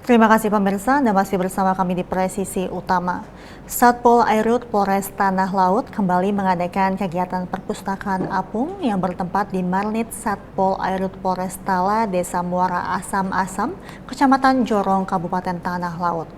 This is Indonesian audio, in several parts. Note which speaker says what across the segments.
Speaker 1: Terima kasih pemirsa, Anda masih bersama kami di Presisi Utama. Satpol Airut Polres Tanah Laut kembali mengadakan kegiatan perpustakaan apung yang bertempat di Marnit Satpol Airut Polres Tala, Desa Muara Asam-Asam, Kecamatan Jorong, Kabupaten Tanah Laut.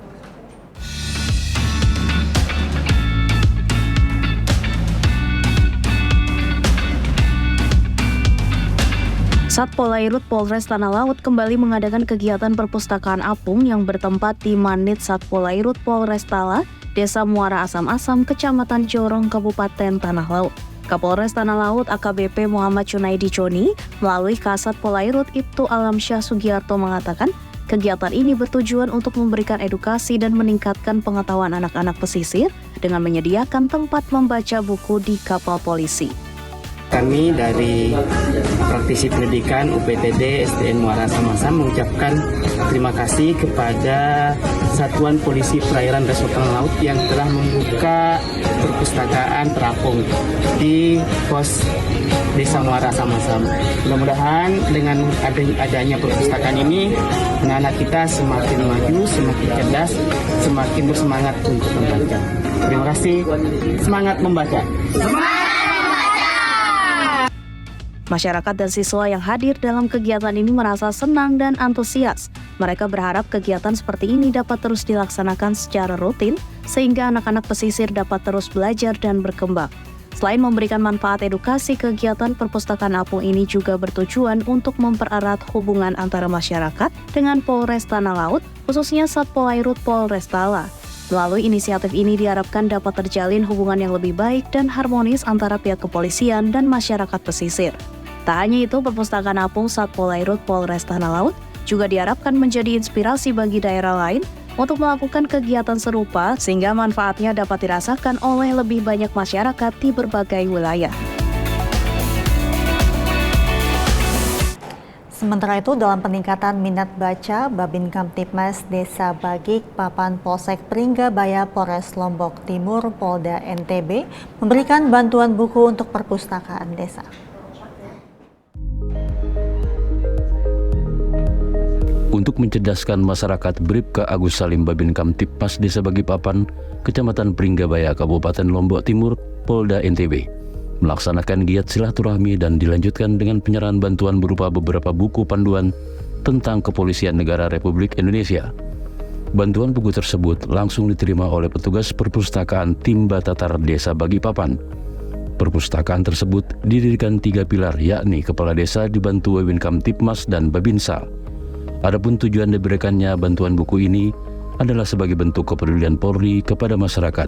Speaker 2: Satpol Airut Polres Tanah Laut kembali mengadakan kegiatan perpustakaan apung yang bertempat di Marnit Satpol Airut Polres Tala, Desa Muara Asam-Asam, Kecamatan Jorong, Kabupaten Tanah Laut. Kapolres Tanah Laut AKBP Muhammad Junaidi Choni melalui Kasat Pol Airut Ibtu Alamsyah Sugiarto mengatakan, kegiatan ini bertujuan untuk memberikan edukasi dan meningkatkan pengetahuan anak-anak pesisir dengan menyediakan tempat membaca buku di kapal polisi.
Speaker 3: Kami dari Praktisi Pendidikan UPTD SDN Muara Asam-Asam mengucapkan terima kasih kepada Satuan Polisi Perairan Resort Tanah Laut yang telah membuka perpustakaan terapung di pos Desa Muara Asam-Asam. Mudah-mudahan dengan adanya perpustakaan ini, anak-anak kita semakin maju, semakin cerdas, semakin bersemangat untuk membaca. Terima kasih, semangat membaca.
Speaker 2: Masyarakat dan siswa yang hadir dalam kegiatan ini merasa senang dan antusias. Mereka berharap kegiatan seperti ini dapat terus dilaksanakan secara rutin, sehingga anak-anak pesisir dapat terus belajar dan berkembang. Selain memberikan manfaat edukasi, kegiatan perpustakaan apung ini juga bertujuan untuk mempererat hubungan antara masyarakat dengan Polres Tanah Laut, khususnya Satpol Airut Polres Tala. Melalui inisiatif ini diharapkan dapat terjalin hubungan yang lebih baik dan harmonis antara pihak kepolisian dan masyarakat pesisir. Tak hanya itu, perpustakaan apung Satpol Airut Polres Tanah Laut juga diharapkan menjadi inspirasi bagi daerah lain untuk melakukan kegiatan serupa sehingga manfaatnya dapat dirasakan oleh lebih banyak masyarakat di berbagai wilayah.
Speaker 1: Sementara itu, dalam peningkatan minat baca, Babin Kamtibmas Desa Bagik Papan Polsek Pringgabaya Polres Lombok Timur Polda NTB memberikan bantuan buku untuk perpustakaan desa.
Speaker 4: Untuk mencerdaskan masyarakat, Bribka Agus Salim Babin Kamtibmas Desa Bagipapan, Kecamatan Pringgabaya, Kabupaten Lombok Timur, Polda NTB, melaksanakan giat silaturahmi dan dilanjutkan dengan penyerahan bantuan berupa beberapa buku panduan tentang Kepolisian Negara Republik Indonesia. Bantuan buku tersebut langsung diterima oleh petugas perpustakaan Timba Tatar Desa Bagipapan. Perpustakaan tersebut didirikan 3 pilar, yakni Kepala Desa dibantu Babin Kamtibmas dan Babinsa. Adapun tujuan diberikannya bantuan buku ini adalah sebagai bentuk kepedulian Polri kepada masyarakat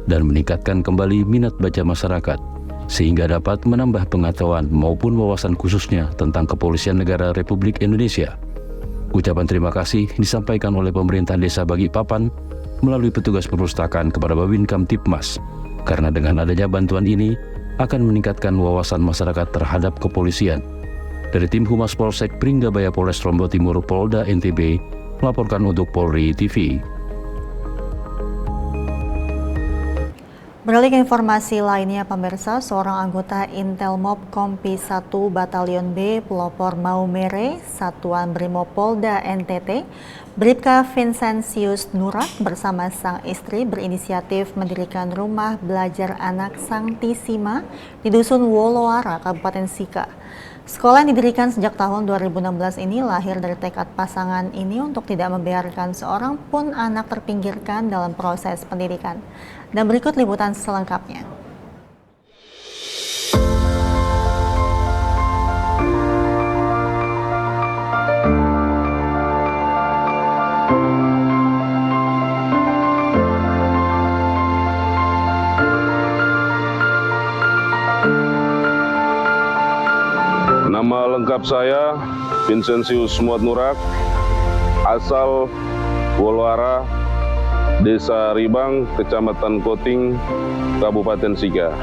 Speaker 4: dan meningkatkan kembali minat baca masyarakat, sehingga dapat menambah pengetahuan maupun wawasan khususnya tentang Kepolisian Negara Republik Indonesia. Ucapan terima kasih disampaikan oleh pemerintah Desa Bagipapan melalui petugas perpustakaan kepada Babin Kamtibmas, karena dengan adanya bantuan ini akan meningkatkan wawasan masyarakat terhadap kepolisian. Dari tim Humas Polsek Pringgabaya Polres Lombok Timur Polda NTB melaporkan untuk Polri TV.
Speaker 1: Beralih ke informasi lainnya, pemirsa, seorang anggota Intelmob Kompi 1 Batalion B Pelopor Maumere Satuan Brimob Polda NTT, Bribka Vincentius Nurak bersama sang istri berinisiatif mendirikan rumah belajar anak Sangtisima di Dusun Woloara, Kabupaten Sika. Sekolah yang didirikan sejak tahun 2016 ini lahir dari tekad pasangan ini untuk tidak membiarkan seorang pun anak terpinggirkan dalam proses pendidikan. Dan berikut liputan selengkapnya.
Speaker 5: Nama lengkap saya Vincentius Nurak, asal Woloara, Desa Ribang, Kecamatan Koting, Kabupaten Sika.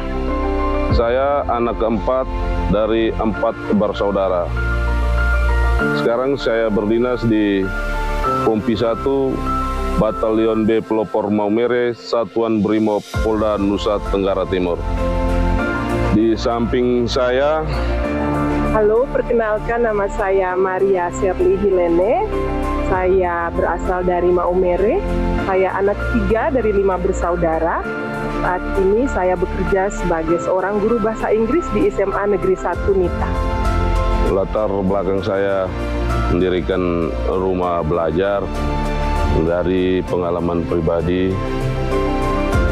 Speaker 5: Saya anak keempat dari 4 bersaudara. Sekarang saya berdinas di Kompi 1 Batalion B Pelopor Maumere Satuan Brimob Polda Nusa Tenggara Timur. Di samping saya,
Speaker 6: halo, perkenalkan nama saya Maria Sherly Hilene. Saya berasal dari Maumere. Saya anak ketiga dari 5 bersaudara. Saat ini saya bekerja sebagai seorang guru bahasa Inggris di SMA Negeri 1 Nita.
Speaker 5: Latar belakang saya mendirikan rumah belajar dari pengalaman pribadi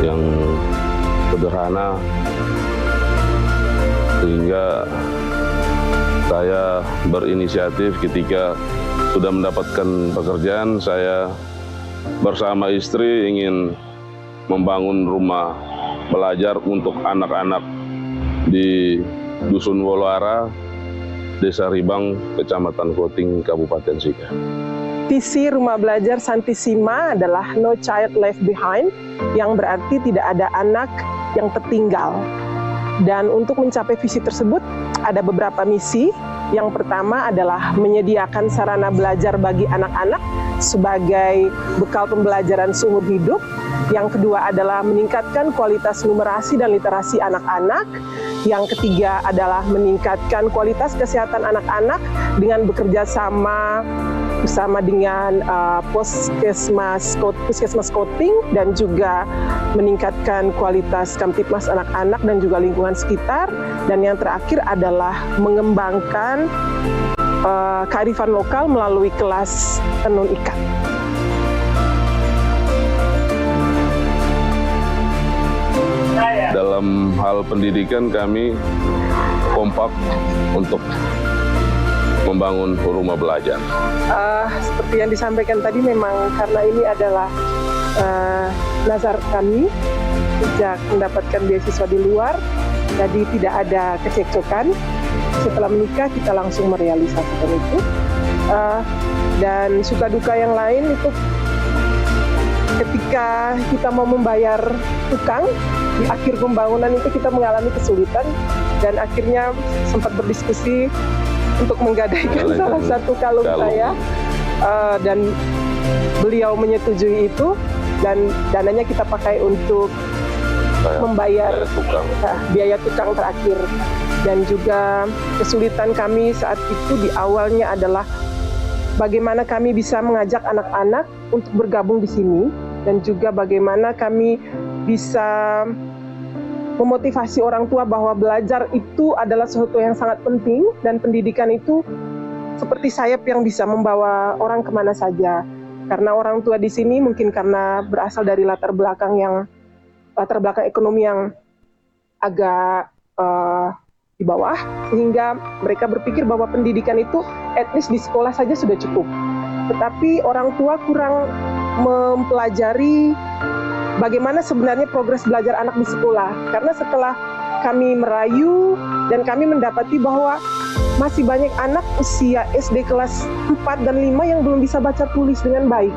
Speaker 5: yang sederhana, sehingga saya berinisiatif ketika sudah mendapatkan pekerjaan. Saya bersama istri ingin membangun rumah belajar untuk anak-anak di Dusun Wolwara, Desa Ribang, Kecamatan Koting, Kabupaten Sika.
Speaker 6: Visi Rumah Belajar Santisima adalah No Child Left Behind, yang berarti tidak ada anak yang tertinggal. Dan untuk mencapai visi tersebut, ada beberapa misi. Yang pertama adalah menyediakan sarana belajar bagi anak-anak sebagai bekal pembelajaran seumur hidup. Yang kedua adalah meningkatkan kualitas numerasi dan literasi anak-anak. Yang ketiga adalah meningkatkan kualitas kesehatan anak-anak dengan bekerja sama bersama dengan Puskesmas Koting, dan juga meningkatkan kualitas Kamtipmas anak-anak dan juga lingkungan sekitar. Dan yang terakhir adalah mengembangkan kearifan lokal melalui kelas tenun ikat.
Speaker 5: Dalam hal pendidikan kami kompak untuk membangun rumah belajar.
Speaker 6: Seperti yang disampaikan tadi, memang karena ini adalah nazar kami sejak mendapatkan beasiswa di luar, jadi tidak ada kecekcokan. Setelah menikah kita langsung merealisasikan itu. Dan suka duka yang lain itu ketika kita mau membayar tukang, di akhir pembangunan itu kita mengalami kesulitan, dan akhirnya sempat berdiskusi untuk menggadaikan salah satu kalung saya, dan beliau menyetujui itu, dan dananya kita pakai untuk membayar biaya tukang terakhir. Dan juga kesulitan kami saat itu di awalnya adalah bagaimana kami bisa mengajak anak-anak untuk bergabung di sini, dan juga bagaimana kami bisa memotivasi orang tua bahwa belajar itu adalah sesuatu yang sangat penting, dan pendidikan itu seperti sayap yang bisa membawa orang kemana saja. Karena orang tua di sini mungkin karena berasal dari latar belakang ekonomi yang agak di bawah, sehingga mereka berpikir bahwa pendidikan itu at least di sekolah saja sudah cukup. Tetapi orang tua kurang mempelajari bagaimana sebenarnya progres belajar anak di sekolah. Karena setelah kami merayu dan kami mendapati bahwa masih banyak anak usia SD kelas 4 dan 5 yang belum bisa baca tulis dengan baik.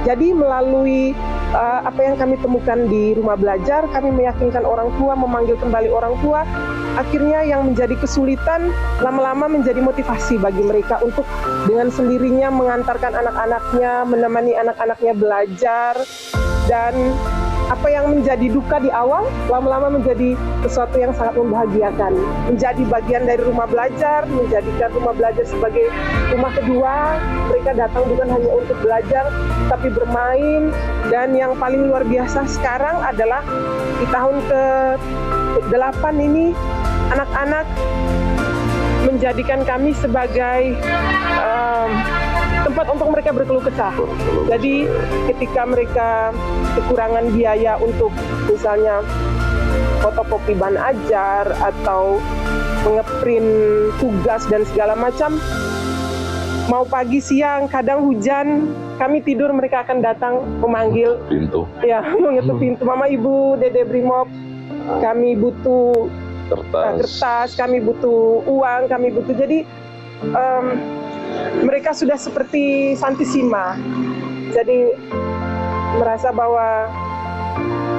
Speaker 6: Jadi melalui apa yang kami temukan di rumah belajar, kami meyakinkan orang tua, memanggil kembali orang tua. Akhirnya yang menjadi kesulitan lama-lama menjadi motivasi bagi mereka untuk dengan sendirinya mengantarkan anak-anaknya, menemani anak-anaknya belajar. Dan apa yang menjadi duka di awal, lama-lama menjadi sesuatu yang sangat membahagiakan. Menjadi bagian dari rumah belajar, menjadikan rumah belajar sebagai rumah kedua. Mereka datang bukan hanya untuk belajar, tapi bermain. Dan yang paling luar biasa sekarang adalah di tahun ke-8 ini, anak-anak menjadikan kami sebagai tempat untuk mereka berkeluh kesah. Jadi ketika mereka kekurangan biaya untuk misalnya fotokopi bahan ajar atau ngeprint tugas dan segala macam, mau pagi siang kadang hujan, kami tidur mereka akan datang memanggil
Speaker 5: pintu.
Speaker 6: Ya, mengetuk pintu. Mama, Ibu, Dede Brimob, kami butuh kertas, kami butuh uang, kami butuh. Jadi mereka sudah seperti Santisima. Jadi merasa bahwa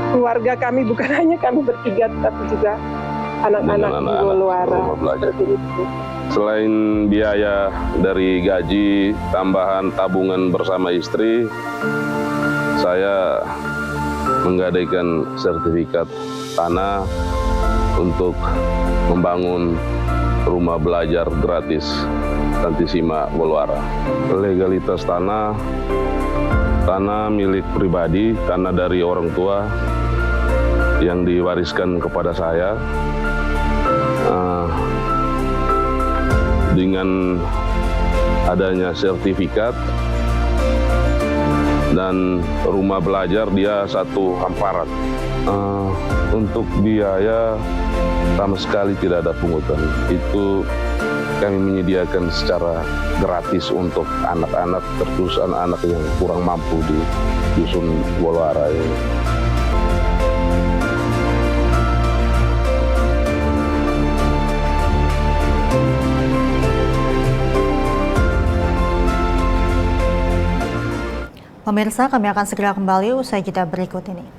Speaker 6: keluarga kami bukan hanya kami bertiga, tapi juga anak-anak di Wolwara. Seperti itu.
Speaker 5: Selain biaya dari gaji, tambahan tabungan bersama istri, saya menggadaikan sertifikat tanah untuk membangun rumah belajar gratis Tantisima Wolwara. Legalitas tanah milik pribadi, tanah dari orang tua yang diwariskan kepada saya. Dengan adanya sertifikat dan rumah belajar dia satu hamparan. Untuk biaya sama sekali tidak ada pungutan. Itu kami menyediakan secara gratis untuk anak-anak, terkhusus anak-anak yang kurang mampu di Dusun Wolwara ini.
Speaker 1: Pemirsa, kami akan segera kembali usai jeda berikut ini.